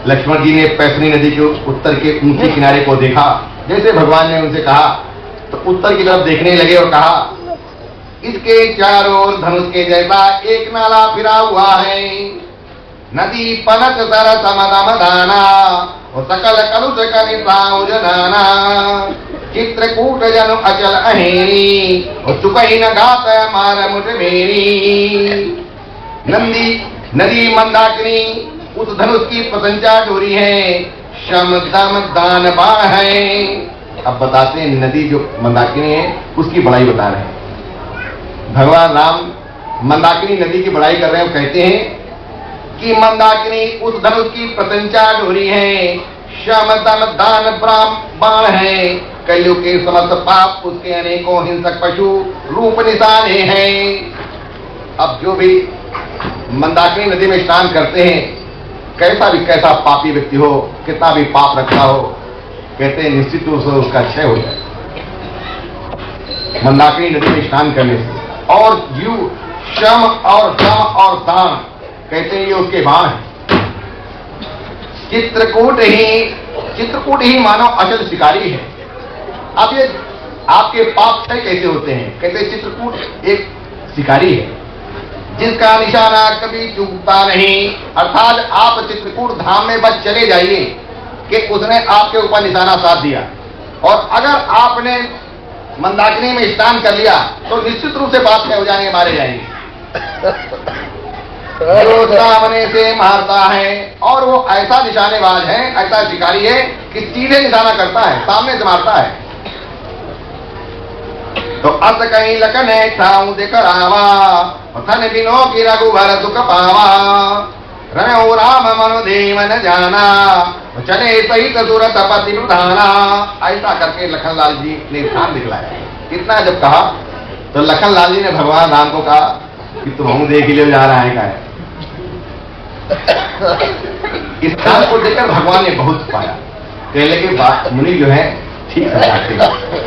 लक्ष्मण जी ने पैसनी नदी के उत्तर के ऊंचे किनारे को देखा। जैसे भगवान ने उनसे कहा तो उत्तर की तरफ देखने लगे और कहा, इसके चारों ओर धनुष के जैसा एक नाला फिरा हुआ है। नदी पनत सर समदमदाना और सकल कलुष कनिसाऊ जनाना। चित्रकूट जन अचल अहेरी और चुकई न गात मार मुठ मेरी। नदी मंदाकिनी उस धनुष की प्रशंसा डोरी है, शम दम दान बाण है। अब बताते हैं नदी जो मंदाकिनी है उसकी बड़ाई बता रहे हैं। भगवान राम मंदाकिनी नदी की बड़ाई कर रहे हैं। कहते हैं कि मंदाकिनी उस धनुष की प्रशंसा डोरी है, शम दम दान बाण है। कलयुग के समस्त पाप उसके अनेकों हिंसक पशु रूप निशाने हैं। अब जो भी मंदाकिनी नदी में स्नान करते हैं, कैसा पापी व्यक्ति हो, कितना भी पाप रखता हो, कहते हैं निश्चित रूप से उसका क्षय हो जाए मंदाकिनी नदी में स्नान करने से। और जीव श्रम और दम और दान, कहते हैं ये उसके बाण है। चित्रकूट ही मानो अचल शिकारी है। अब ये आपके पाप क्षय कैसे होते हैं? कहते हैं चित्रकूट एक शिकारी है जिसका निशाना कभी चूकता नहीं। अर्थात आप चित्रकूट धाम में बस चले जाइए कि उसने आपके ऊपर निशाना साध दिया। और अगर आपने मंदाकिनी में स्नान कर लिया तो निश्चित रूप से पाप क्षय हो जाएंगे, मारे जाएंगे। जो सामने से मारता है और वो ऐसा निशानेबाज है, ऐसा शिकारी है कि सीधे निशाना करता है, सामने से मारता है। तो अस कहीं लखन ठाऊ देकर आवा, थन बिनो की रघुबर सुख पावा। रमो राम मनोदेव न जाना, चले सहित सुरत पति प्रधाना। ऐसा करके लखनलाल जी ने स्थान दिखलाया। कितना जब कहा तो लखनलाल जी ने भगवान राम को कहा कि तुम हम देख लिए जा रहा है क्या है। इस स्थान को देखकर भगवान ने बहुत पाया। कहने की बात मुनि जो है ठीक समझाते,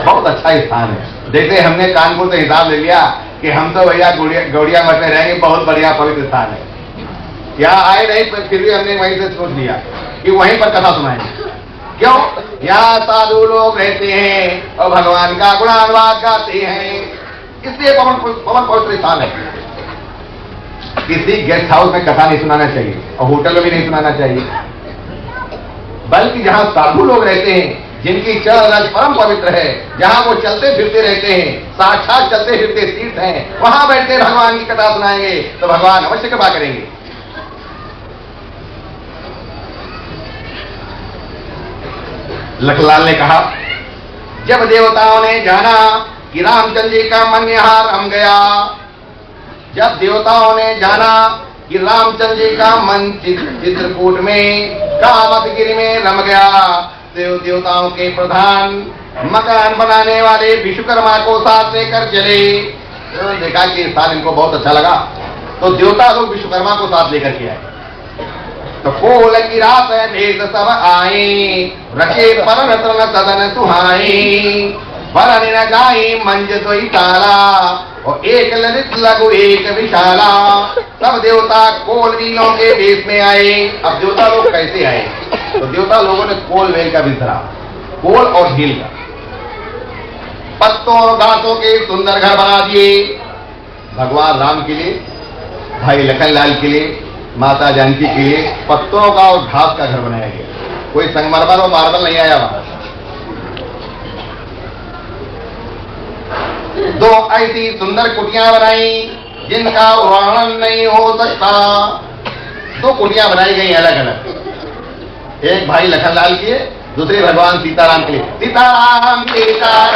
बहुत अच्छा स्थान है। देखते हमने कानपुर से हिसाब ले लिया कि हम तो भैया गौड़िया मठ में रहेंगे, बहुत बढ़िया पवित्र स्थान है। यहाँ आए नहीं पर फिर भी हमने वहीं से सोच लिया कि वहीं पर कथा सुनाएंगे। क्यों? यहाँ साधु लोग रहते हैं और भगवान का गुणानुवाद गाते हैं, इसलिए पवन पवित्र स्थान है। किसी गेस्ट हाउस में कथा नहीं सुनाना चाहिए और होटल में भी नहीं सुनाना चाहिए, बल्कि जहां साधु लोग रहते हैं, जिनकी चल रज परम पवित्र है, जहां वो चलते फिरते रहते हैं, साक्षात चलते फिरते तीर्थ हैं, वहां बैठते भगवान की कथा सुनाएंगे तो भगवान अवश्य कृपा करेंगे। लखनलाल ने कहा, जब देवताओं ने जाना कि रामचंद्र जी का मन यहाँ रम गया, जब देवताओं ने जाना कि रामचंद्र जी का मन चित्रकूट में कामतगिरी में रम गया, देवताओं के प्रधान मकान बनाने वाले विश्वकर्मा को साथ लेकर चले। तो देखा कि स्थान इनको बहुत अच्छा लगा तो देवता लोग विश्वकर्मा को साथ लेकर के आए। तो कोल की रात भेद सब आए, रचे परन तन सदन सुहाई। भरन न जाई मंज सोई ताला, और एक ललित लघु एक विशाला। सब देवता कोल वीलों के वेश में आए। अब देवता लोग कैसे आए? तो देवता लोगों ने कोल वेल का बिस्तरा, कोल और ढील का, पत्तों और घासों के सुंदर घर बना दिए। भगवान राम के लिए, भाई लखनलाल के लिए, माता जानकी के लिए पत्तों का और घास का घर बनाया गया। कोई संगमरमर और मार्बल नहीं आया वहां। दो ऐसी सुंदर कुटियां बनाई जिनका वर्णन नहीं हो सकता। दो कुटियां बनाई गई अलग अलग, एक भाई लखनलाल की है, दूसरी भगवान सीताराम के लिए। सीताराम सीताराम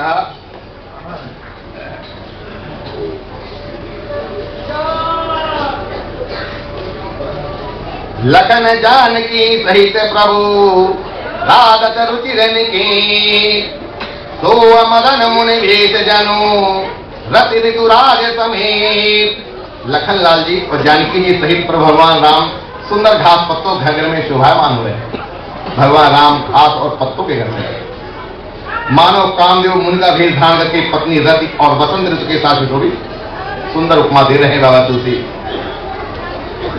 कहा, लखन जानकी सहित प्रभु राधत रुचिरन की, सो मदन मुनि भेष जनु रति ऋतुराज समेत। लखन लाल जी और जानकी जी सहित प्रभु भगवान राम सुंदर घास पत्तों घर में शोभायमान हुए। भगवान राम घास और पत्तों के घर में मानव कामदेव मुनि का भेष धारण करके पत्नी रति और वसंत ऋतु के साथ सुशोभित सुंदर उपमा दे रहे हैं बाबा तुलसी।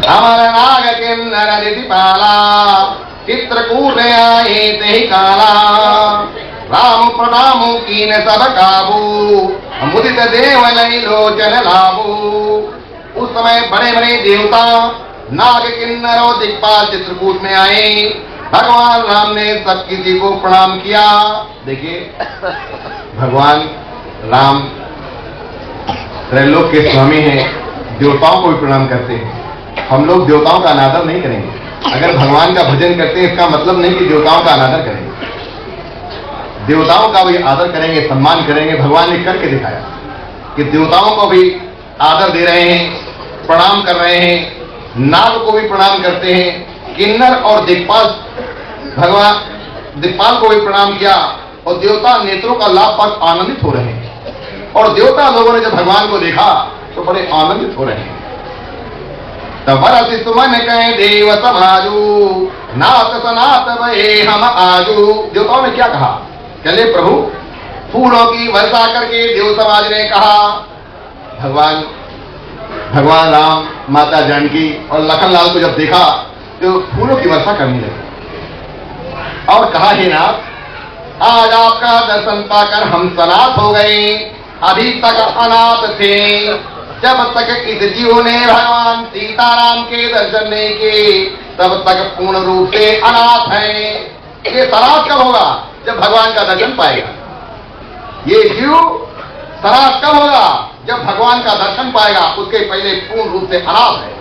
अमर नाग किन्नर ऋषिपाला चित्रकूट आए ते काला, राम प्रणाम कीन सब काबू मुदित देव लई लोचन लाभू। उस समय बड़े बड़े देवता नाग किन्नर और दिक्पाल चित्रकूट में आए। भगवान राम ने सब किसी को प्रणाम किया। देखिए भगवान राम त्रैलोक के स्वामी हैं, देवताओं को भी प्रणाम करते हैं। हम लोग देवताओं का अनादर नहीं करेंगे। अगर भगवान का भजन करते हैं इसका मतलब नहीं कि देवताओं का अनादर करेंगे। देवताओं का भी आदर करेंगे, सम्मान करेंगे। भगवान ने करके दिखाया कि देवताओं को भी आदर दे रहे हैं, प्रणाम कर रहे हैं, नाग को भी प्रणाम करते हैं। किन्नर और दिक्पाल, भगवान दिक्पाल को भी प्रणाम किया और देवता नेत्रों का लाभ पर आनंदित हो रहे हैं। और देवता लोगों ने जब भगवान को देखा तो बड़े आनंदित हो रहे हैं। तब बरस सुमन कहे देव समाजू, नाथ सनात भये हम आजू। देवताओं ने क्या कहा? चले प्रभु फूलों की वर्षा करके देव समाज ने कहा। भगवान राम, माता जानकी और लखन लाल को जब देखा तो फूलों की वर्षा करने लगे और कहा, हे नाथ, आज आपका दर्शन पाकर हम सनाथ हो गए। अभी तक अनाथ थे। जब तक इस जीव ने भगवान सीताराम के दर्शन नहीं किए तब तक पूर्ण रूप से अनाथ हैं। ये सनाथ कब होगा? जब भगवान का दर्शन पाएगा। ये जीव सनाथ कब होगा? जब भगवान का दर्शन पाएगा। उसके पहले पूर्ण रूप से अनाथ है।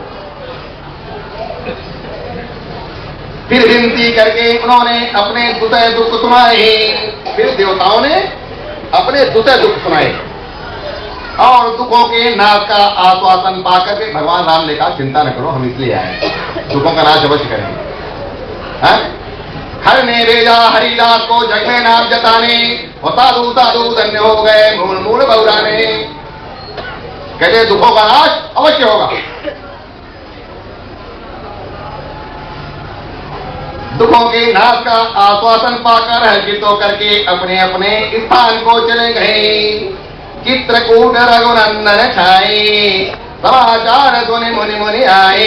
फिर विनती करके उन्होंने अपने दुतय दुख सुनाए। फिर देवताओं ने अपने दुतय दुख सुनाए और दुखों के नाश का आश्वासन पाकर के भगवान राम ने कहा, चिंता न करो, हम इसलिए आए, दुखों का नाश अवश्य करेंगे। हर ने भेजा हरिदास को जग में नाम जताने और साधु साधु धन्य हो गए मूल मूल बहुराने। कहते दुखों का नाश अवश्य होगा। दुखों के नाश का आश्वासन पाकर हर्षित होकर के अपने अपने स्थान को चले गए। चित्रकूट रघुनंदन छाए, समाचार सुनि मुनि मुनि आए।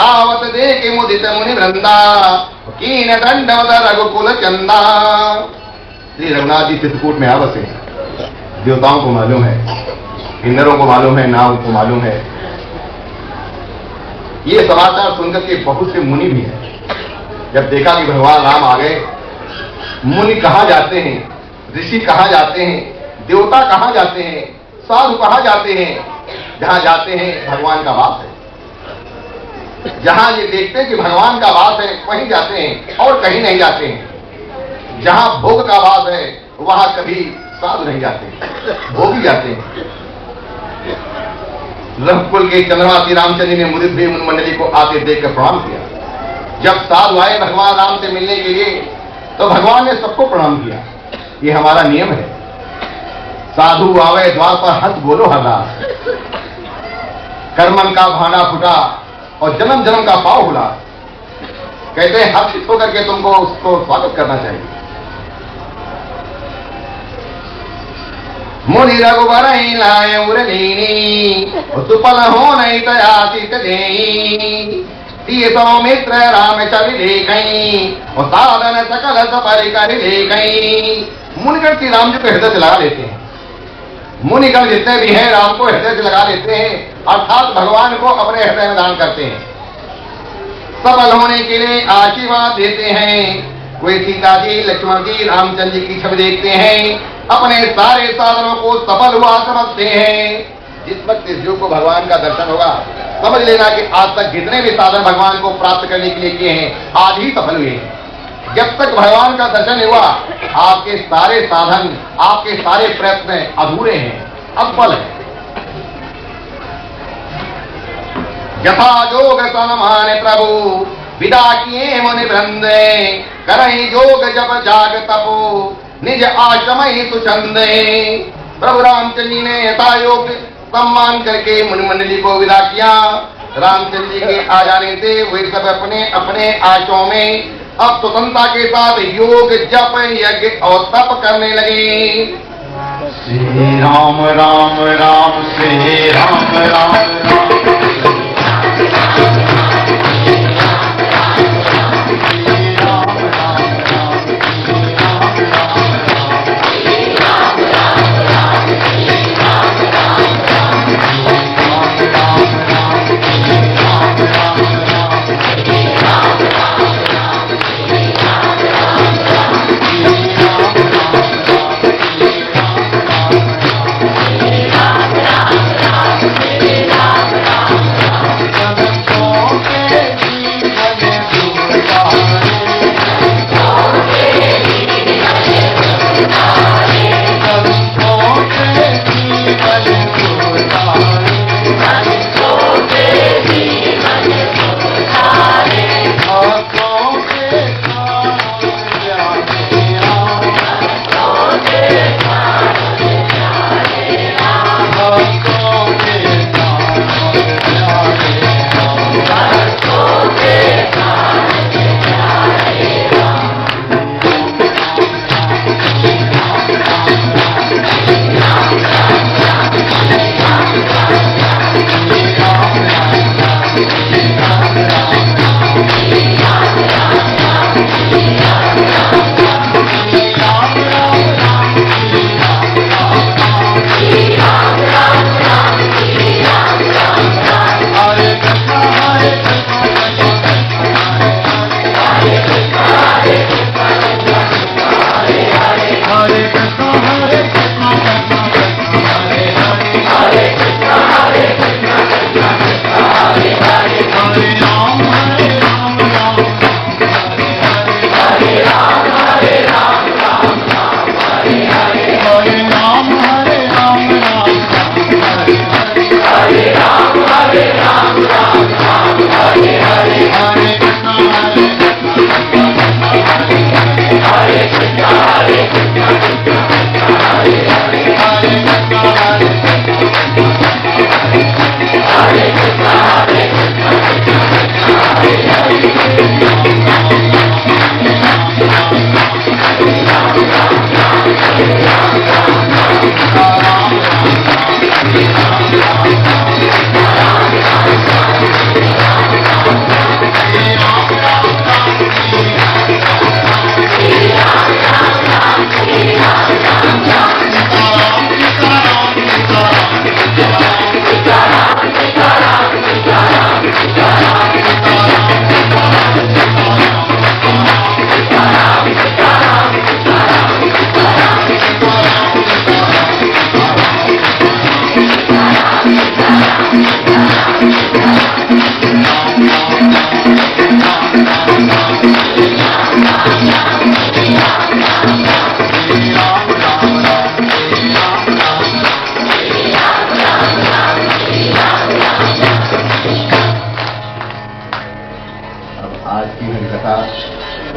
आवत देख मुदित मुनि वृंदा, कीन दंडवत रघुकुल चंदा। श्री रघुनाथ जी चित्रकूट में आवत है। देवताओं को मालूम है, किन्नरों को मालूम है, नाग को मालूम है। ये समाचार सुनकर के बहुत से मुनि भी हैं। जब देखा कि भगवान राम आ गए, मुनि कहाँ जाते हैं, ऋषि कहाँ जाते हैं, देवता कहाँ जाते हैं, साधु कहाँ जाते हैं? जहां जाते हैं भगवान का वास है। जहां ये देखते हैं कि भगवान का वास है वहीं जाते हैं और कहीं नहीं जाते हैं। जहां भोग का वास है वहां कभी साधु नहीं जाते, भोगी जाते हैं। रघुकुल के चंद्रवासी रामचंद्र जी ने मुदित भी उन मंडली को आते देखकर प्रणाम किया। जब साधु आए भगवान राम से मिलने के लिए तो भगवान ने सबको प्रणाम किया। ये हमारा नियम है। साधु आवे द्वार पर हंस बोलो हरदास। कर्मन का भांडा फूटा और जन्म जन्म का पाव हुला। कहते हैं हर्षित होकर के तुमको उसको स्वागत करना चाहिए। मुनि रघुबर ही लाए उरलीनी, सुपल हो नहीं तयासित देई। सौमित्र राम छवि देखई और साधन सकल सपरि कर देखई। मुनिगण श्री राम जी को हृदय से लगा लेते हैं। मुनिगण जितने भी हैं राम को हृदय से लगा लेते हैं, अर्थात भगवान को अपने हृदय में दान करते हैं। सबल होने के लिए आशीर्वाद देते हैं। कोई सीता जी, लक्ष्मण जी, रामचंद्र जी की छवि देखते हैं, अपने सारे साधनों को सफल हुआ समझते हैं। जिस वक्त इस जीव को भगवान का दर्शन होगा समझ लेना कि आज तक जितने भी साधन भगवान को प्राप्त करने के लिए किए हैं आज ही सफल हुए हैं। जब तक भगवान का दर्शन हुआ आपके सारे साधन, आपके सारे प्रयत्न अधूरे हैं, असफल है। यथा जोग सनमान प्रभु विदा किए मुनि वृंदे, करहि जोग जब जाग तपो निज आश्रम ही सुचंदे। प्रभु रामचंद्र जी ने यथा योग सम्मान करके मुनि मंडली को विदा किया। रामचंद्र जी के आ जाने से वे सब अपने अपने आश्रमों में अब स्वतंत्रता के साथ योग जप यज्ञ और तप करने लगे। श्री राम राम राम श्री राम राम राम।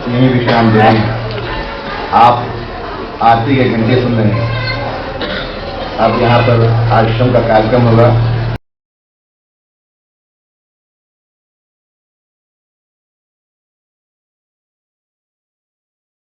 यही विश्राम दे रहे हैं। आप आरती के घंटे सुन रहे हैं। अब यहाँ पर आश्रम का कार्यक्रम होगा।